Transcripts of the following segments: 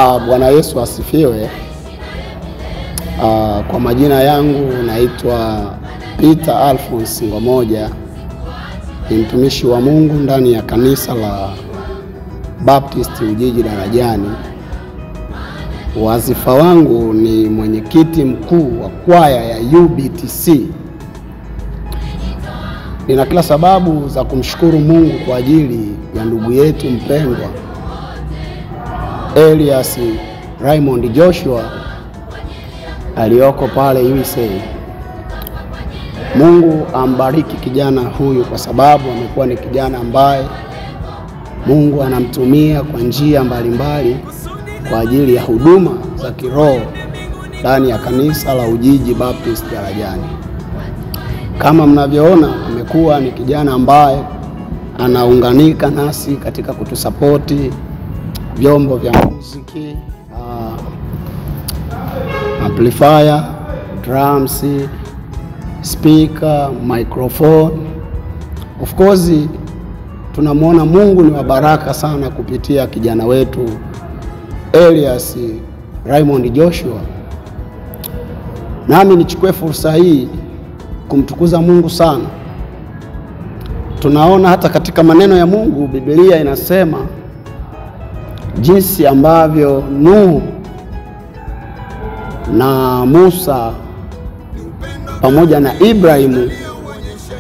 Bwana Yesu asifiwe. Kwa majina yangu naitwa Peter Alphonse Ngomoja, ni mtumishi wa Mungu ndani ya kanisa la Baptist Ujiji Darajani. Wazifa wangu ni mwenyekiti mkuu wa kwaya ya UBTC. Nina kila sababu za kumshukuru Mungu kwa ajili ya ndugu yetu mpendwa Elias Raymond Joshua aliyoko pale USA. Mungu ambariki kijana huyu kwa sababu amekuwa ni kijana ambaye Mungu anamtumia kwa njia mbalimbali kwa ajili ya huduma za kiroho ndani ya kanisa la Ujiji Baptist Darajani. Kama mnavyoona, amekuwa ni kijana ambaye anaunganika nasi katika kutusapoti vyombo vya muziki, amplifier, drums, speaker, microphone. Of course tunamwona Mungu ni wa baraka sana kupitia kijana wetu Elias Raymond Joshua. Nami nichukue fursa hii kumtukuza Mungu sana. Tunaona hata katika maneno ya Mungu, Biblia inasema jinsi ambavyo Nuhu na Musa pamoja na Ibrahimu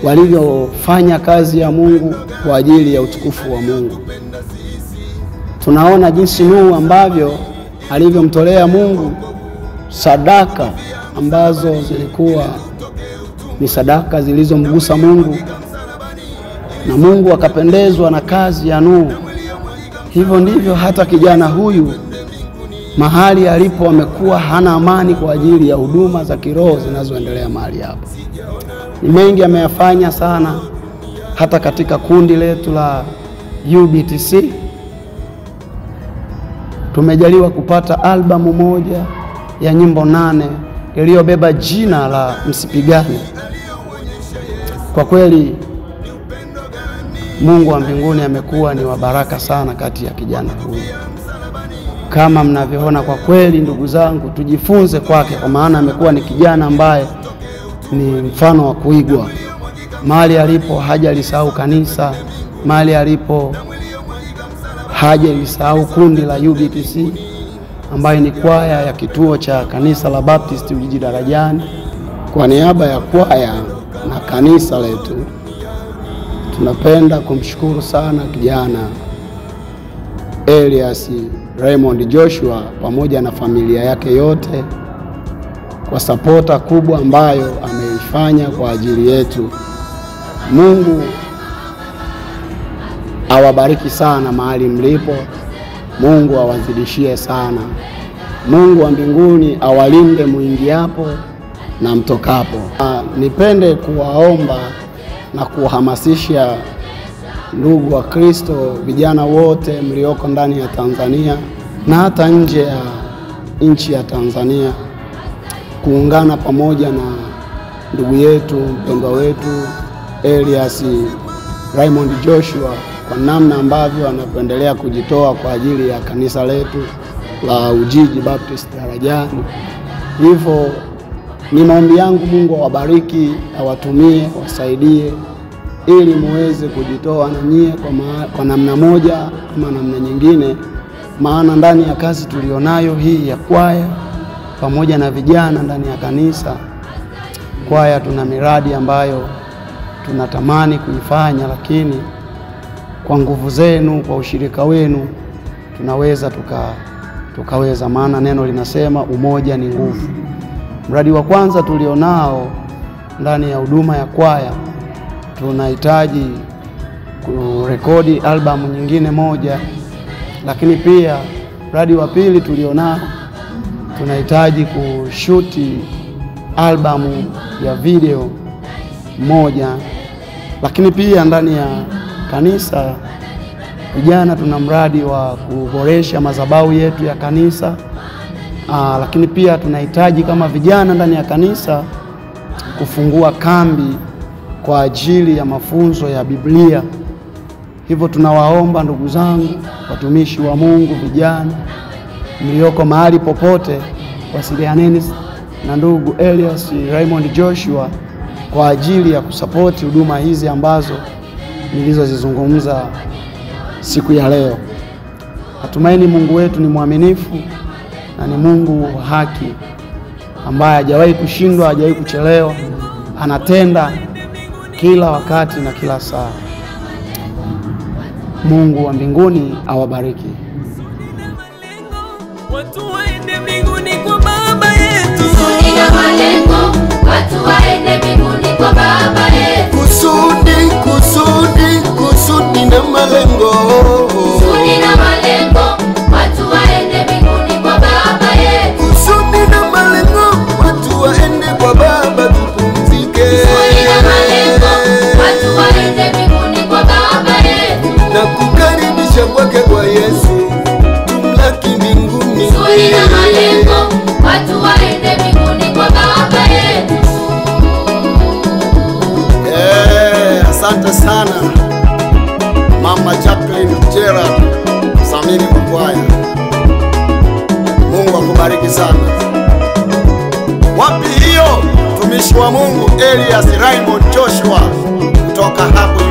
walivyofanya kazi ya Mungu kwa ajili ya utukufu wa Mungu. Tunaona jinsi Nuhu ambavyo alivyomtolea Mungu sadaka ambazo zilikuwa ni sadaka zilizomgusa Mungu, na Mungu akapendezwa na kazi ya Nuhu. Hivyo ndivyo hata kijana huyu mahali alipo amekuwa hana amani kwa ajili ya huduma za kiroho zinazoendelea mahali hapo. Ni mengi ameyafanya sana, hata katika kundi letu la UBTC tumejaliwa kupata albamu moja ya nyimbo 8 iliyobeba jina la Msipigane. Kwa kweli Mungu wa mbinguni amekuwa ni wa baraka sana kati ya kijana huyu. Kama mnavyoona, kwa kweli ndugu zangu, tujifunze kwake, kwa maana amekuwa ni kijana ambaye ni mfano wa kuigwa. Mahali alipo hajalisahau kanisa, mahali alipo hajalisahau kundi la UBTC ambayo ni kwaya ya kituo cha kanisa la Baptist Ujiji Darajani. Kwa niaba ya kwaya na kanisa letu, tunapenda kumshukuru sana kijana Elias Raymond Joshua pamoja na familia yake yote kwa sapota kubwa ambayo ameifanya kwa ajili yetu. Mungu awabariki sana mahali mlipo. Mungu awazidishie sana. Mungu wa mbinguni awalinde muingiapo na mtokapo. Nipende kuwaomba na kuhamasisha ndugu wa Kristo, vijana wote mlioko ndani ya Tanzania na hata nje ya nchi ya Tanzania, kuungana pamoja na ndugu yetu mpendwa wetu Elias Raymond Joshua kwa namna ambavyo anapendelea kujitoa kwa ajili ya kanisa letu la Ujiji Baptist Darajani. Hivyo ni maombi yangu Mungu awabariki, awatumie, wasaidie ili muweze kujitoa na nyie kwa namna moja ama namna nyingine, maana ndani ya kazi tulionayo hii ya kwaya pamoja na vijana ndani ya kanisa, kwaya tuna miradi ambayo tunatamani kuifanya, lakini kwa nguvu zenu, kwa ushirika wenu tunaweza tukaweza, maana neno linasema umoja ni nguvu. Mradi wa kwanza tulionao ndani ya huduma ya kwaya, tunahitaji kurekodi albamu nyingine moja, lakini pia mradi wa pili tulionao tunahitaji kushuti albamu ya video moja. Lakini pia ndani ya kanisa vijana tuna mradi wa kuboresha madhabahu yetu ya kanisa. Lakini pia tunahitaji kama vijana ndani ya kanisa kufungua kambi kwa ajili ya mafunzo ya Biblia. Hivyo tunawaomba ndugu zangu, watumishi wa Mungu, vijana, mlioko mahali popote, wasilianeni na ndugu Elias Raymond Joshua kwa ajili ya kusapoti huduma hizi ambazo nilizozizungumza siku ya leo. Natumaini Mungu wetu ni mwaminifu na ni Mungu wa haki ambaye hajawahi kushindwa, hajawahi kuchelewa, anatenda kila wakati na kila saa. Mungu wa mbinguni awabariki. Watu waende mbinguni kwa Baba yetu. Kusudi na malengo, watu waende mbinguni kwa Baba yetu. Kusudi na malengo. Kusudi na malengo, watu waende mbinguni kwa Baba yetu. Kusudi na malengo, watu waende kwa Baba tupumzike. Kusudi na malengo, watu waende mbinguni kwa Baba yetu. Na kukaribisha kwake kwa Yesu, tumlaki mbinguni. Kusudi na malengo, watu waende mbinguni kwa Baba yetu. Asante sana Mama Jacqueline Gerard Samini Mkwaya. Mungu akubariki sana. Wapi hiyo mtumishi wa Mungu Elias Raymond Joshua kutoka hapo